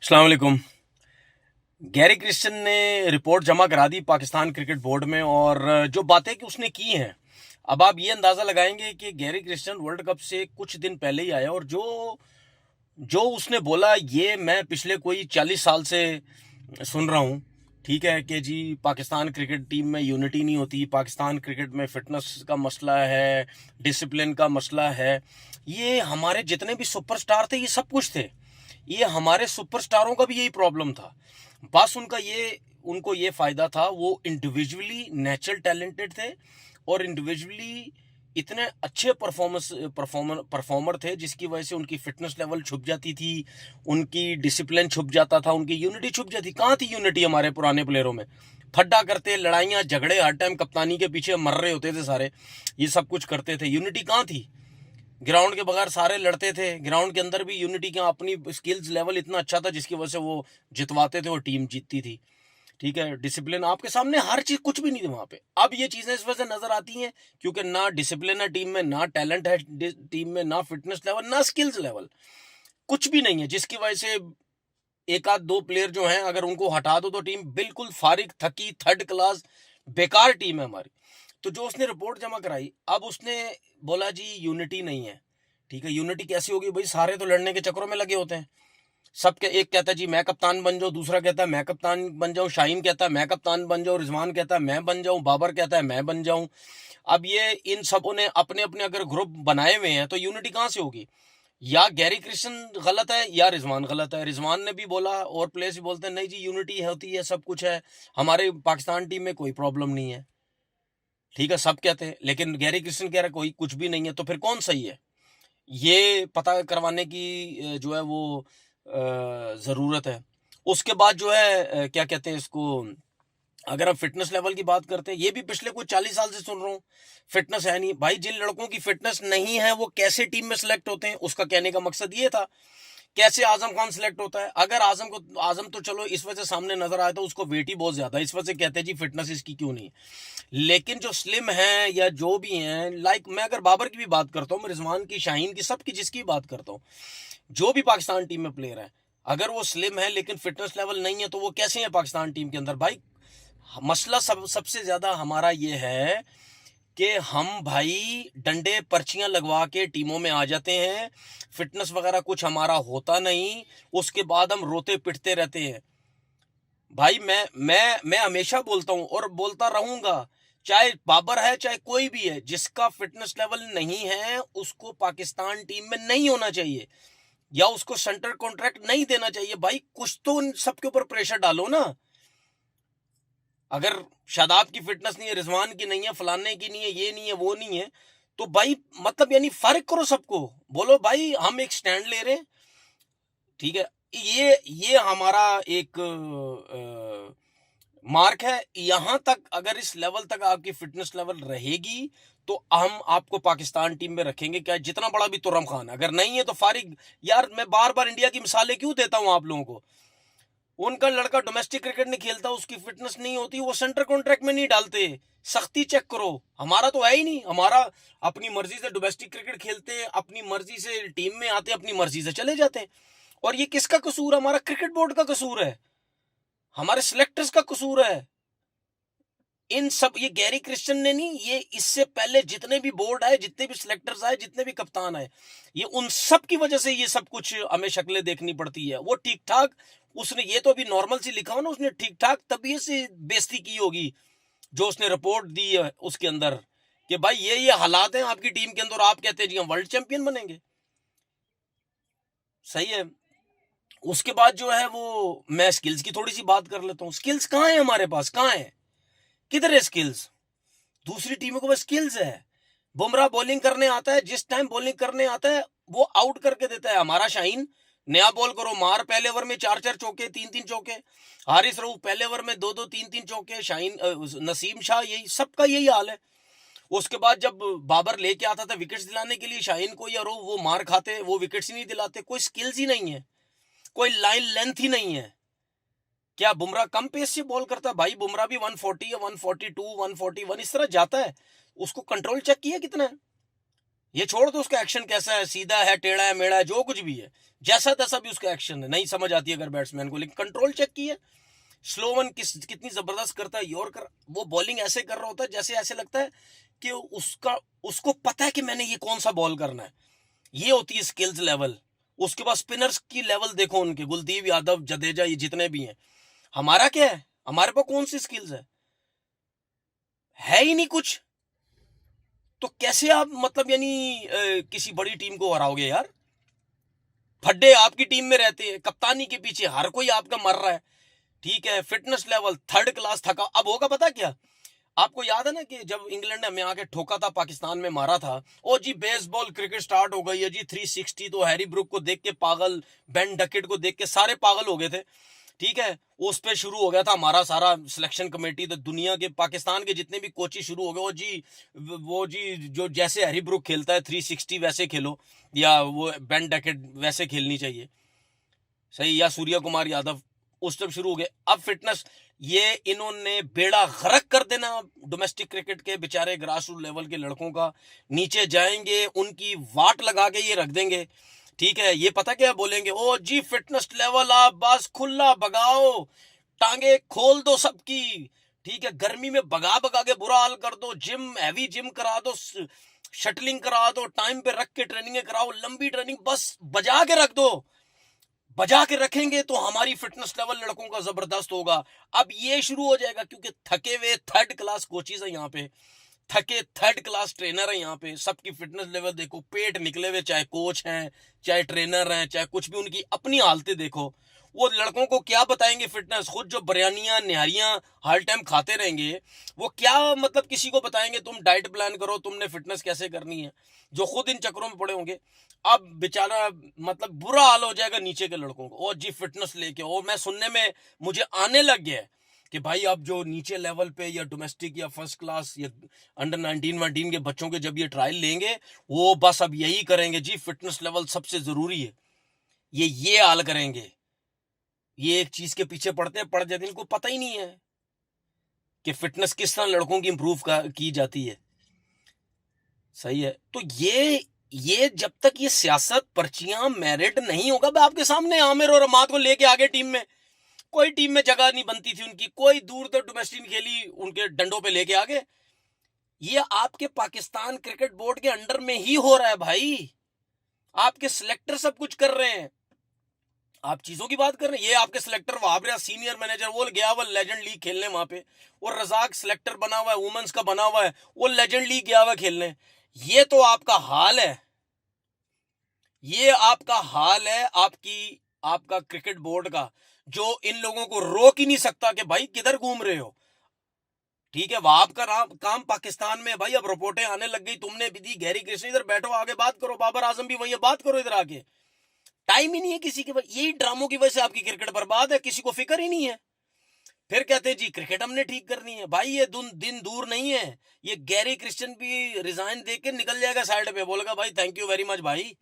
अस्सलाम वालेकुम। Gary Kristen ने रिपोर्ट जमा करा दी पाकिस्तान क्रिकेट बोर्ड में, और जो बातें कि उसने की हैं, अब आप ये अंदाज़ा लगाएंगे कि गैरी क्रिस्टन वर्ल्ड कप से कुछ दिन पहले ही आया, और जो जो उसने बोला ये मैं पिछले कोई 40 साल से सुन रहा हूँ। ठीक है कि जी पाकिस्तान क्रिकेट टीम में यूनिटी नहीं होती, पाकिस्तान क्रिकेट में फिटनेस का मसला है, डिसिप्लिन का मसला है। ये हमारे जितने भी सुपरस्टार थे ये सब कुछ थे, ये हमारे सुपरस्टारों का भी यही प्रॉब्लम था। बस उनको ये फ़ायदा था, वो इंडिविजुअली नेचुरल टैलेंटेड थे और इंडिविजुअली इतने अच्छे परफॉर्मर थे, जिसकी वजह से उनकी फिटनेस लेवल छुप जाती थी, उनकी डिसिप्लिन छुप जाता था, उनकी यूनिटी छुप जाती। कहाँ थी यूनिटी हमारे पुराने प्लेयरों में? फड्डा करते, लड़ाइयाँ झगड़े, हर टाइम कप्तानी के पीछे मर रहे होते थे सारे, ये सब कुछ करते थे। यूनिटी कहाँ थी? ग्राउंड के बगैर सारे लड़ते थे, ग्राउंड के अंदर भी यूनिटी क्या, अपनी स्किल्स लेवल इतना अच्छा था जिसकी वजह से वो जितवाते थे और टीम जीतती थी। ठीक है, डिसिप्लिन आपके सामने, हर चीज, कुछ भी नहीं थी वहां पे। अब ये चीजें इस वजह से नजर आती हैं क्योंकि ना डिसिप्लिन है टीम में, ना टैलेंट है टीम में, ना फिटनेस लेवल, ना स्किल्स लेवल, कुछ भी नहीं है, जिसकी वजह से एक आध दो प्लेयर जो हैं अगर उनको हटा दो तो टीम बिल्कुल फारिग, थकी, थर्ड क्लास, बेकार टीम है हमारी। तो जो उसने रिपोर्ट जमा कराई, अब उसने बोला जी यूनिटी नहीं है। ठीक है, यूनिटी कैसी होगी भाई? सारे तो लड़ने के चक्करों में लगे होते हैं। एक कहता है जी मैं कप्तान बन जाऊं, दूसरा कहता है मैं कप्तान बन जाऊं, शाहीन कहता है मैं कप्तान बन जाऊं, रिजवान कहता है मैं बन जाऊं, बाबर कहता है मैं बन जाऊं। अब ये इन सबों ने अपने अपने अगर ग्रुप बनाए हुए हैं तो यूनिटी कहां से होगी? या गैरी क्रिस्टन गलत है या रिजवान गलत है। रिजवान ने भी बोला और प्लेयर्स भी बोलते हैं नहीं जी यूनिटी होती है, सब कुछ है, हमारे पाकिस्तान टीम में कोई प्रॉब्लम नहीं है। ठीक है, सब कहते हैं, लेकिन गैरी क्रिस्टन कह रहा है कोई कुछ भी नहीं है। तो फिर कौन सही है? ये पता करवाने की जो है वो ज़रूरत है। उसके बाद जो है क्या कहते हैं इसको, अगर हम फिटनेस लेवल की बात करते हैं, ये भी पिछले कोई 40 साल से सुन रहा हूँ, फिटनेस है नहीं भाई। जिन लड़कों की फिटनेस नहीं है वो कैसे टीम में सिलेक्ट होते हैं? उसका कहने का मकसद ये था। कैसे आजम खान सिलेक्ट होता है? अगर आजम तो चलो इस वजह से सामने नजर आया था, उसको वेट ही बहुत ज्यादा है, इस वजह से कहते हैं जी फिटनेस इसकी क्यों नहीं। लेकिन जो स्लिम है या जो भी हैं, लाइक मैं अगर बाबर की भी बात करता हूँ, मैं रिजवान की, शाहीन की, सबकी, जिसकी बात करता हूँ, जो भी पाकिस्तान टीम में प्लेयर है, अगर वो स्लिम है लेकिन फिटनेस लेवल नहीं है तो वो कैसे है पाकिस्तान टीम के अंदर भाई? मसला सबसे ज्यादा हमारा ये है कि हम भाई डंडे पर्चियां लगवा के टीमों में आ जाते हैं, फिटनेस वगैरह कुछ हमारा होता नहीं, उसके बाद हम रोते पिटते रहते हैं। भाई मैं हमेशा बोलता हूं और बोलता रहूंगा, चाहे बाबर है चाहे कोई भी है, जिसका फिटनेस लेवल नहीं है उसको पाकिस्तान टीम में नहीं होना चाहिए, या उसको सेंटर कॉन्ट्रैक्ट नहीं देना चाहिए। भाई कुछ तो उन सबके ऊपर प्रेशर डालो ना। अगर शादाब की फिटनेस नहीं है, रिजवान की नहीं है, फलाने की नहीं है, ये नहीं है, वो नहीं है, तो भाई मतलब यानी फर्क करो सबको। बोलो भाई हम एक स्टैंड ले रहे हैं। ठीक है, ये हमारा एक मार्क है। यहां तक अगर इस लेवल तक आपकी फिटनेस लेवल रहेगी तो हम आपको पाकिस्तान टीम में रखेंगे, क्या जितना बड़ा भी तुर्रम खान, अगर नहीं है तो फारिग। यार मैं बार बार इंडिया की मिसालें क्यों देता हूं आप लोगों को? उनका लड़का डोमेस्टिक क्रिकेट नहीं खेलता, उसकी फिटनेस नहीं होती, वो सेंटर कॉन्ट्रैक्ट में नहीं डालते। सख्ती चेक करो, हमारा तो है ही नहीं। हमारा अपनी मर्जी से डोमेस्टिक क्रिकेट खेलते हैं, अपनी मर्जी से टीम में आते हैं, अपनी मर्जी से चले जाते हैं। और ये किसका कसूर है? हमारा क्रिकेट बोर्ड का कसूर है, हमारे सिलेक्टर्स का कसूर है। इन सब, ये गैरी क्रिश्चियन ने नहीं, ये इससे पहले जितने भी बोर्ड आए, जितने भी सिलेक्टर्स आए, जितने भी कप्तान आए, ये उन सब की वजह से ये सब कुछ हमें शक्लें देखनी पड़ती है। वो ठीक ठाक, उसने ये तो अभी नॉर्मल सी लिखा हो ना, उसने ठीक ठाक तबीयत से बेइज्जती की होगी जो उसने रिपोर्ट दी है उसके अंदर, कि भाई ये हालात हैं आपकी टीम के अंदर, आप कहते हैं जी हम वर्ल्ड चैंपियन बनेंगे। सही है। उसके बाद जो है वो, मैं स्किल्स की थोड़ी सी बात कर लेता हूँ। स्किल्स कहाँ है हमारे पास? कहाँ है? किधर है स्किल्स? दूसरी टीमों को बस स्किल्स है। बुमराह बॉलिंग करने आता है, जिस टाइम बॉलिंग करने आता है वो आउट करके देता है। हमारा शाहीन, नया बॉल करो मार, पहले ओवर में 4-4 चौके, 3-3 चौके। हारिस रऊफ पहले ओवर में 2-2 3-3 चौके। शाहीन, नसीम शाह, यही सबका यही हाल है। उसके बाद जब बाबर लेके आता था विकेट्स दिलाने के लिए शाहीन को या रऊफ, वो मार खाते, वो विकेट्स ही नहीं दिलाते। कोई स्किल्स ही नहीं है, कोई लाइन लेंथ ही नहीं है। क्या बुमराह कम पेस से बॉल करता है? भाई बुमराह भी 140 या 142 141 इस तरह जाता है। उसको कंट्रोल चेक किया कितना है? ये छोड़ दो उसका एक्शन कैसा है, सीधा है, टेढ़ा है, मेढ़ा है, जो कुछ भी है, जैसा तैसा भी उसका एक्शन है, नहीं समझ आती है अगर बैट्समैन को, लेकिन कंट्रोल चेक की है, स्लो वन कितनी जबरदस्त करता है, यॉर्कर वो बॉलिंग ऐसे कर रहा होता है जैसे ऐसे लगता है कि उसको पता है कि मैंने ये कौन सा बॉल करना है। ये होती है स्किल्स लेवल। उसके बाद स्पिनर्स की लेवल देखो उनके, कुलदीप यादव, जडेजा, ये जितने भी हैं। हमारा क्या है, हमारे पास कौन सी स्किल्स है ही नहीं कुछ। तो कैसे आप मतलब यानी किसी बड़ी टीम को हराओगे यार। फड्डे आपकी टीम में रहते हैं, कप्तानी के पीछे हर कोई आपका मर रहा है, ठीक है, फिटनेस लेवल थर्ड क्लास थका। अब होगा पता क्या, आपको याद है ना कि जब इंग्लैंड ने हमें आके ठोका था, पाकिस्तान में मारा था, ओ जी बेसबॉल क्रिकेट स्टार्ट हो गई है जी 360, तो हैरी ब्रुक को देख के पागल, बेन डकेट को देख के सारे पागल हो गए थे, ठीक है। उस पे शुरू हो गया था हमारा सारा सिलेक्शन कमेटी, तो दुनिया के पाकिस्तान के जितने भी कोचिंग शुरू हो गए, वो जी जो जैसे हैरी ब्रुक खेलता है 360 वैसे खेलो, या वो बेन डकेट वैसे खेलनी चाहिए, सही, या सूर्य कुमार यादव, उस टाइम शुरू हो गए। अब फिटनेस, ये इन्होंने बेड़ा गर्क कर देना डोमेस्टिक क्रिकेट के बेचारे ग्रास रूट लेवल के लड़कों का। नीचे जाएंगे, उनकी वाट लगा के ये रख देंगे, ठीक है। ये पता क्या बोलेंगे, ओ जी फिटनेस लेवल आप बस खुला भगाओ, टांगे खोल दो सबकी, ठीक है, गर्मी में भगा भगा के बुरा हाल कर दो, जिम हैवी जिम करा दो, शटलिंग करा दो, टाइम पे रख के ट्रेनिंग कराओ, लंबी ट्रेनिंग, बस बजा के रख दो। बजा के रखेंगे तो हमारी फिटनेस लेवल लड़कों का जबरदस्त होगा। अब ये शुरू हो जाएगा क्योंकि थके हुए थर्ड क्लास कोचेज है यहाँ पे, थके थर्ड क्लास ट्रेनर है यहाँ पे, सबकी फिटनेस लेवल देखो, पेट निकले हुए, चाहे कोच हैं, चाहे ट्रेनर हैं, चाहे कुछ भी, उनकी अपनी हालतें देखो। वो लड़कों को क्या बताएंगे फिटनेस, खुद जो बिरयानियां निहारियां हर टाइम खाते रहेंगे, वो क्या मतलब किसी को बताएंगे तुम डाइट प्लान करो, तुमने फिटनेस कैसे करनी है, जो खुद इन चक्करों में पड़े होंगे। अब बेचारा मतलब बुरा हाल हो जाएगा नीचे के लड़कों को, ओ जी फिटनेस लेके, ओ मैं सुनने में मुझे आने लग गया है कि भाई अब जो नीचे लेवल पे या डोमेस्टिक या फर्स्ट क्लास या अंडर 19 के बच्चों के जब ये ट्रायल लेंगे, वो बस अब यही करेंगे जी, फिटनेस लेवल सबसे जरूरी है, ये हाल करेंगे। ये एक चीज के पीछे पड़ जाते, इनको पता ही नहीं है कि फिटनेस किस तरह लड़कों की इंप्रूव की जाती है, सही है। तो ये जब तक ये सियासत पर्चियां मेरिट नहीं होगा, मैं आपके सामने आमिर और अमाद को लेके आगे टीम में, कोई टीम में जगह नहीं बनती थी उनकी, कोई दूर तक डोमेस्टिक खेली, उनके डंडों पे लेके आगे। ये आपके पाकिस्तान क्रिकेट बोर्ड के अंडर में ही हो रहा है भाई, आपके सिलेक्टर सब कुछ कर रहे हैं। आप चीजों की बात कर रहे हैं, ये आपके सिलेक्टर वहां पर सीनियर मैनेजर, वो गया हुआ लेजेंड लीग खेलने वहां पे, और रजाक सिलेक्टर बना हुआ है, वुमेन्स का बना हुआ है, वो लेजेंड लीग गया हुआ खेलने। ये तो आपका हाल है, ये आपका हाल है, आपका क्रिकेट बोर्ड का, जो इन लोगों को रोक ही नहीं सकता कि भाई किधर घूम रहे हो, ठीक है। वहां आपका काम पाकिस्तान में भाई, अब रिपोर्टें आने लग गई, तुमने भी दी, गैरी कृष्ण इधर बैठो आगे बात करो, बाबर आजम भी वही है, बात करो इधर आके। टाइम ही नहीं है किसी के पास, यही ड्रामों की वजह से आपकी क्रिकेट बर्बाद है, किसी को फिक्र ही नहीं है। फिर कहते हैं जी क्रिकेट हमने ठीक करनी है, भाई ये दिन दूर नहीं है, ये गैरी क्रिश्चियन भी रिजाइन दे के निकल जाएगा साइड पे, बोलेगा भाई थैंक यू वेरी मच भाई,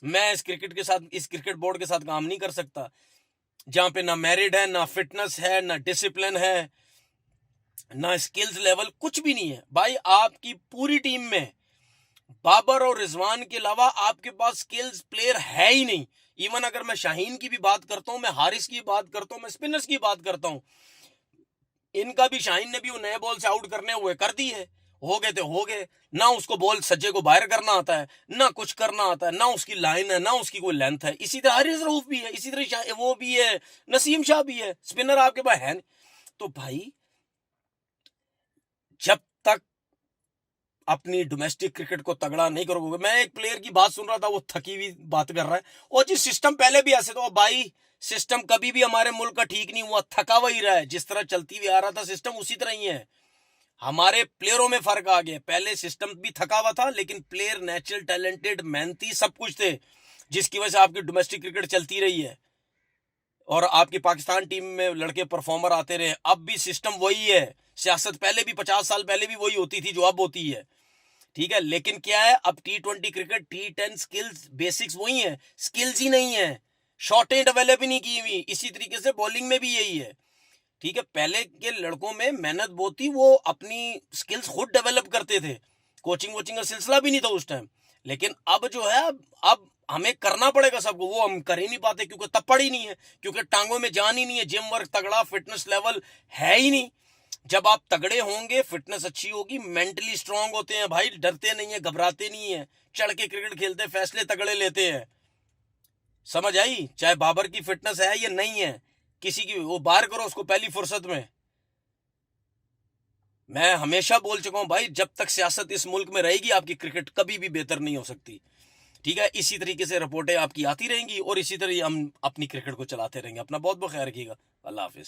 मैं इस क्रिकेट के साथ, इस क्रिकेट बोर्ड के साथ काम नहीं कर सकता, जहां पे ना मैरिड है, ना फिटनेस है, ना डिसिप्लिन है, ना स्किल्स लेवल, कुछ भी नहीं है भाई। आपकी पूरी टीम में बाबर और रिजवान के अलावा आपके पास स्किल्स प्लेयर है ही नहीं। इवन अगर मैं शाहीन की भी बात करता हूं, मैं हारिस की बात करता हूं, मैं स्पिनर्स की बात करता हूं, इनका भी शाहीन ने भी वो नए बॉल से आउट करने हुए कर दी है, हो गए तो हो गए, ना उसको बॉल सज्जे को बाहर करना आता है, ना कुछ करना आता है, ना उसकी लाइन है, ना उसकी कोई लेंथ है। इसी तरह हारिस रऊफ भी है, इसी तरह वो भी है, नसीम शाह भी है, स्पिनर आपके पास है नहीं। तो भाई जब तक अपनी डोमेस्टिक क्रिकेट को तगड़ा नहीं करोगे, मैं एक प्लेयर की बात सुन रहा था, वो थकी हुई बात कर रहा है, और जी सिस्टम पहले भी ऐसे, तो भाई सिस्टम कभी भी हमारे मुल्क का ठीक नहीं हुआ, थका हुआ ही रहा है, जिस तरह चलती हुई आ रहा था सिस्टम उसी तरह ही है। हमारे प्लेयरों में फर्क आ गया, पहले सिस्टम भी थका हुआ था, लेकिन प्लेयर नेचुरल टैलेंटेड मेहनती सब कुछ थे, जिसकी वजह से आपकी डोमेस्टिक क्रिकेट चलती रही है, और आपकी पाकिस्तान टीम में लड़के परफॉर्मर आते रहे। अब भी सिस्टम वही है, सियासत पहले भी 50 साल पहले भी वही होती थी जो अब होती है, ठीक है। लेकिन क्या है, अब T20 cricket, T10 skills basics वही है, स्किल्स ही नहीं है, शॉर्टेज डेवलप ही नहीं की हुई। इसी तरीके से बॉलिंग में भी यही है, ठीक है। पहले के लड़कों में मेहनत बहुत थी, वो अपनी स्किल्स खुद डेवलप करते थे, कोचिंग वोचिंग का सिलसिला भी नहीं था उस टाइम। लेकिन अब जो है, अब हमें करना पड़ेगा सबको, वो हम कर ही नहीं पाते क्योंकि तपड़ ही नहीं है, क्योंकि टांगों में जान ही नहीं है, जिम वर्क तगड़ा, फिटनेस लेवल है ही नहीं। जब आप तगड़े होंगे, फिटनेस अच्छी होगी, मेंटली स्ट्रांग होते हैं भाई, डरते नहीं है, घबराते नहीं है, चढ़ के क्रिकेट खेलते, फैसले तगड़े लेते हैं। समझ आई? चाहे बाबर की फिटनेस है या नहीं है, किसी की वो बाहर करो उसको पहली फुर्सत में। मैं हमेशा बोल चुका हूं भाई, जब तक सियासत इस मुल्क में रहेगी आपकी क्रिकेट कभी भी बेहतर नहीं हो सकती। ठीक है, इसी तरीके से रिपोर्टें आपकी आती रहेंगी और इसी तरह हम अपनी क्रिकेट को चलाते रहेंगे। अपना बहुत बहुत ख्याल रखिएगा। अल्लाह हाफिज।